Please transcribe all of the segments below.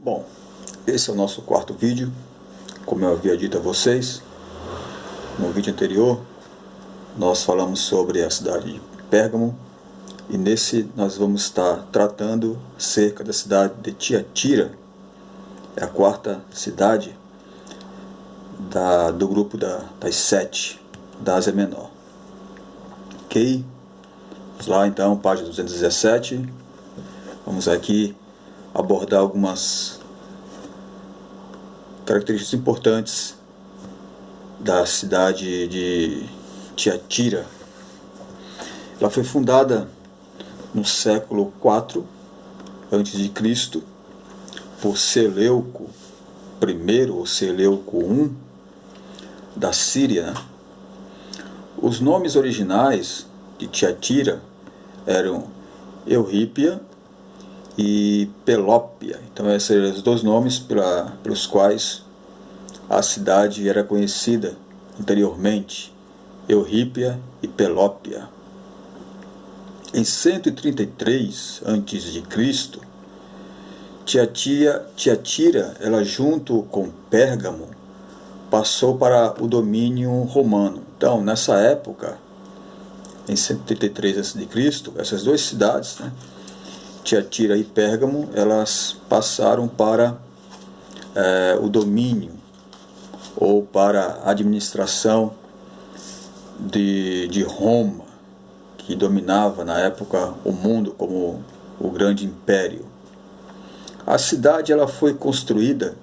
Bom, esse é o nosso quarto vídeo. Como eu havia dito a vocês no vídeo anterior, nós falamos sobre a cidade de Pérgamo, e nesse nós vamos estar tratando acerca da cidade de Tiatira. É a quarta cidade do grupo das 7 da Ásia Menor. Ok? Vamos lá então, página 217. Vamos aqui abordar algumas características importantes da cidade de Tiatira. Ela foi fundada no século IV a.C. por Seleuco I ou Seleuco I da Síria. Os nomes originais de Tiatira eram Eurípia e Pelópia. Então esses eram os dois nomes pelos quais a cidade era conhecida anteriormente, Eurípia e Pelópia. Em 133 a.C., Tiatira, ela junto com Pérgamo, passou para o domínio romano. Então, nessa época, em 133 a.C., essas duas cidades, Tiatira e Pérgamo, elas passaram para o domínio ou para a administração de Roma, que dominava na época o mundo como o grande império. A cidade ela foi construída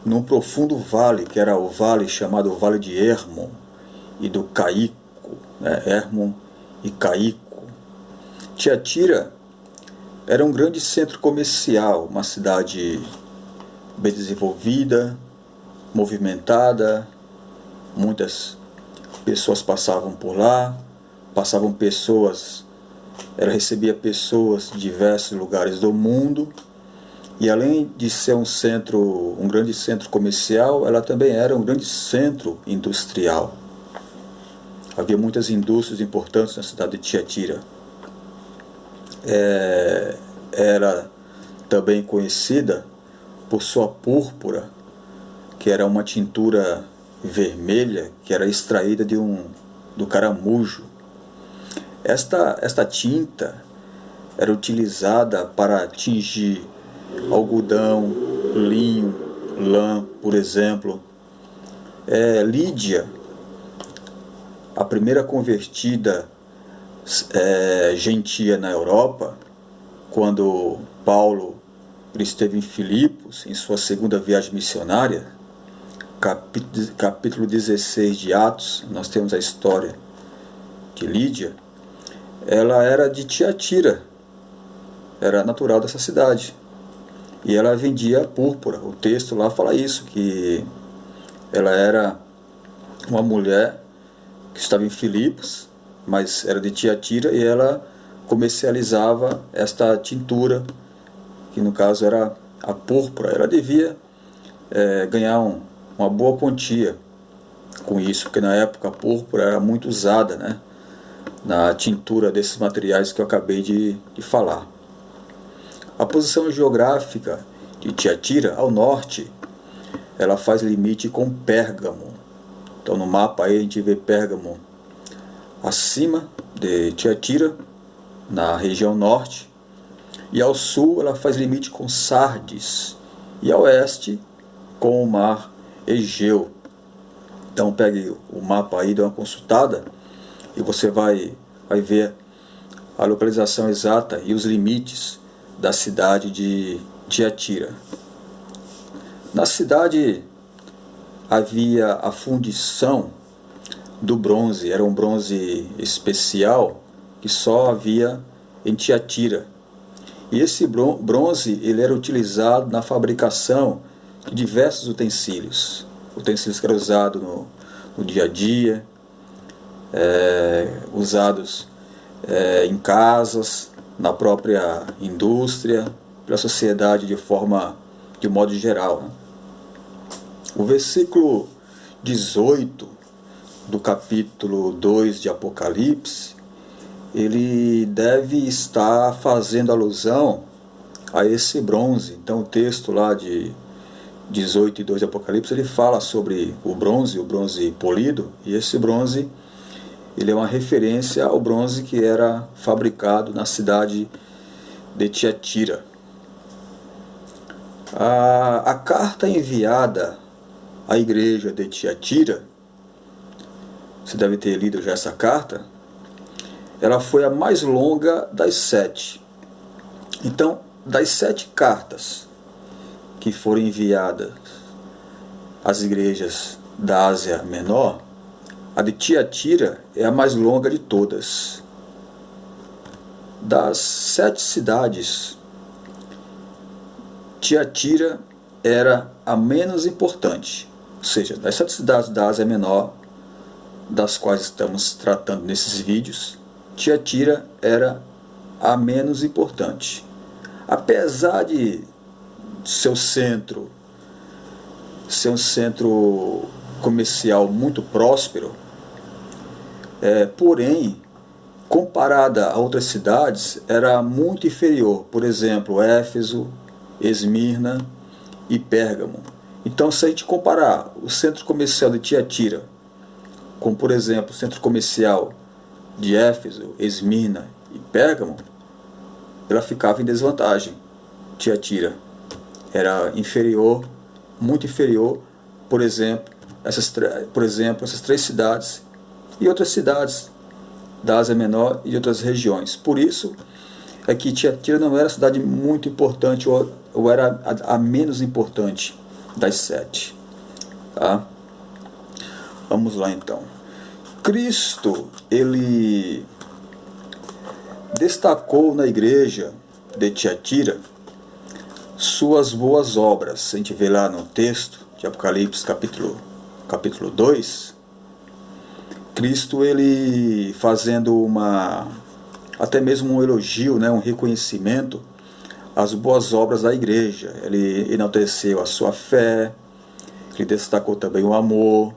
num profundo vale, que era o vale chamado Vale de Hermon e do Caico, Hermon e Caico. Tiatira era um grande centro comercial, uma cidade bem desenvolvida, movimentada, muitas pessoas passavam por lá, ela recebia pessoas de diversos lugares do mundo, e além de ser um grande centro comercial, ela também era um grande centro industrial. Havia muitas indústrias importantes na cidade de Tiatira. Era também conhecida por sua púrpura, que era uma tintura vermelha que era extraída do caramujo. Esta tinta era utilizada para tingir algodão, linho, lã, por exemplo. Lídia, a primeira convertida gentia na Europa, quando Paulo esteve em Filipos, em sua segunda viagem missionária, capítulo 16 de Atos, nós temos a história de Lídia. Ela era de Tiatira, era natural dessa cidade, e ela vendia púrpura. O texto lá fala isso, que ela era uma mulher que estava em Filipos, mas era de Tiatira, e ela comercializava esta tintura, que no caso era a púrpura. Ela devia ganhar uma boa quantia com isso, porque na época a púrpura era muito usada, na tintura desses materiais que eu acabei de falar. A posição geográfica de Tiatira, ao norte, ela faz limite com Pérgamo. Então no mapa aí a gente vê Pérgamo acima de Tiatira, na região norte, e ao sul ela faz limite com Sardes, e ao oeste com o mar Egeu. Então pegue o mapa aí, dê uma consultada, e você vai ver a localização exata e os limites da cidade de Tiatira. Na cidade havia a fundição do bronze, era um bronze especial que só havia em Tiatira. E esse bronze ele era utilizado na fabricação de diversos utensílios que eram usados no dia a dia, usados em casas, na própria indústria, pela sociedade de modo geral. O versículo 18 do capítulo 2 de Apocalipse, ele deve estar fazendo alusão a esse bronze. Então o texto lá de 18:2 de Apocalipse, ele fala sobre o bronze polido, e esse bronze, ele é uma referência ao bronze que era fabricado na cidade de Tiatira. A carta enviada à igreja de Tiatira, você deve ter lido já essa carta, ela foi a mais longa das 7. Então, das 7 cartas que foram enviadas às igrejas da Ásia Menor, a de Tiatira é a mais longa de todas. Das 7 cidades, Tiatira era a menos importante. Ou seja, das 7 cidades da Ásia Menor, das quais estamos tratando nesses vídeos, Tiatira era a menos importante. Apesar de ser um centro comercial muito próspero, porém, comparada a outras cidades, era muito inferior. Por exemplo, Éfeso, Esmirna e Pérgamo. Então, se a gente comparar o centro comercial de Tiatira com, por exemplo, o centro comercial de Éfeso, Esmirna e Pérgamo, ela ficava em desvantagem. Tiatira era inferior, muito inferior, por exemplo, essas 3 cidades e outras cidades da Ásia Menor e de outras regiões. Por isso é que Tiatira não era a cidade muito importante, ou era a menos importante das 7. Tá? Vamos lá então. Cristo, ele destacou na igreja de Tiatira suas boas obras. A gente vê lá no texto de Apocalipse capítulo 2, Cristo, ele fazendo até mesmo um elogio, um reconhecimento às boas obras da igreja. Ele enalteceu a sua fé, ele destacou também o amor,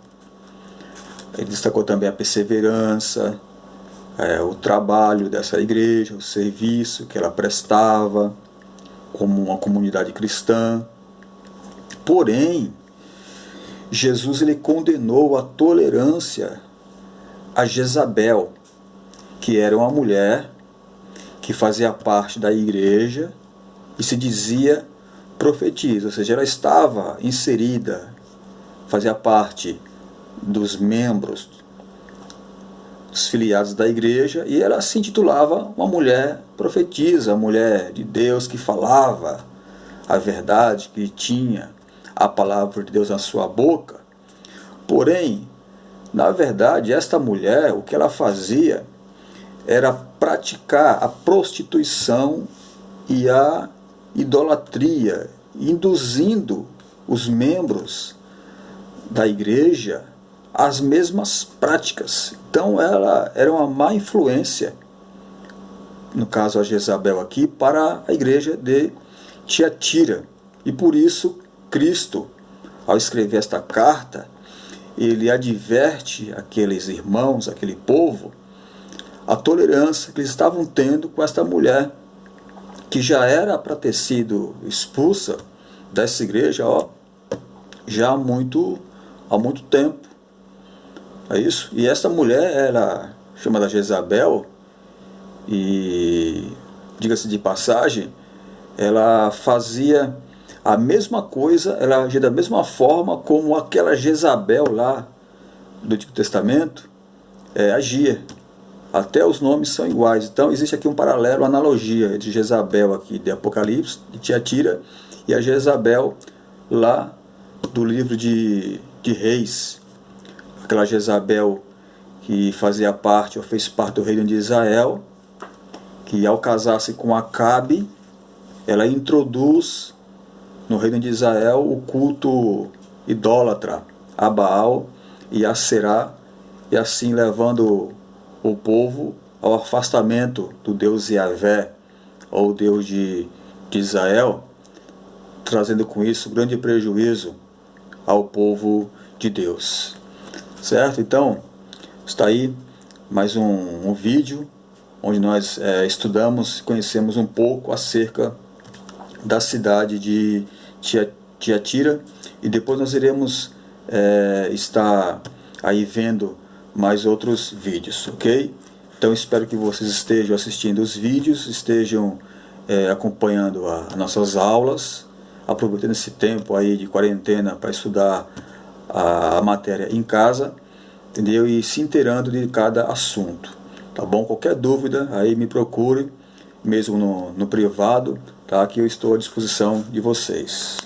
ele destacou também a perseverança, o trabalho dessa igreja, o serviço que ela prestava como uma comunidade cristã. Porém, Jesus, ele condenou a tolerância a Jezabel, que era uma mulher que fazia parte da igreja e se dizia profetisa, ou seja, ela estava inserida, fazia parte dos membros, dos filiados da igreja, e ela se intitulava uma mulher profetisa, uma mulher de Deus que falava a verdade, que tinha a palavra de Deus na sua boca. Porém, na verdade, esta mulher, o que ela fazia era praticar a prostituição e a idolatria, induzindo os membros da igreja às mesmas práticas. Então ela era uma má influência, no caso a Jezabel aqui, para a igreja de Tiatira. E por isso Cristo, ao escrever esta carta, ele adverte aqueles irmãos, aquele povo, a tolerância que eles estavam tendo com esta mulher, que já era para ter sido expulsa dessa igreja já há muito tempo. É isso? E esta mulher, ela chamada Jezabel, e diga-se de passagem, ela fazia a mesma coisa, ela agia da mesma forma como aquela Jezabel lá do Antigo Testamento agia. Até os nomes são iguais. Então existe aqui um paralelo, uma analogia entre Jezabel aqui de Apocalipse, de Tiatira, e a Jezabel lá do livro de Reis. Aquela Jezabel que fazia parte, ou fez parte do reino de Israel, que ao casar-se com Acabe, ela introduz no reino de Israel o culto idólatra a Baal e a Será, e assim levando o povo ao afastamento do Deus Yahvé, ou Deus de Israel, trazendo com isso grande prejuízo ao povo de Deus. Certo? Então, está aí mais um vídeo onde nós estudamos e conhecemos um pouco acerca da cidade de Tiatira, e depois nós iremos estar aí vendo mais outros vídeos, ok? Então espero que vocês estejam assistindo os vídeos, estejam acompanhando as nossas aulas, aproveitando esse tempo aí de quarentena para estudar a matéria em casa, entendeu? E se inteirando de cada assunto, tá bom? Qualquer dúvida aí me procure, mesmo no privado, tá? Que eu estou à disposição de vocês.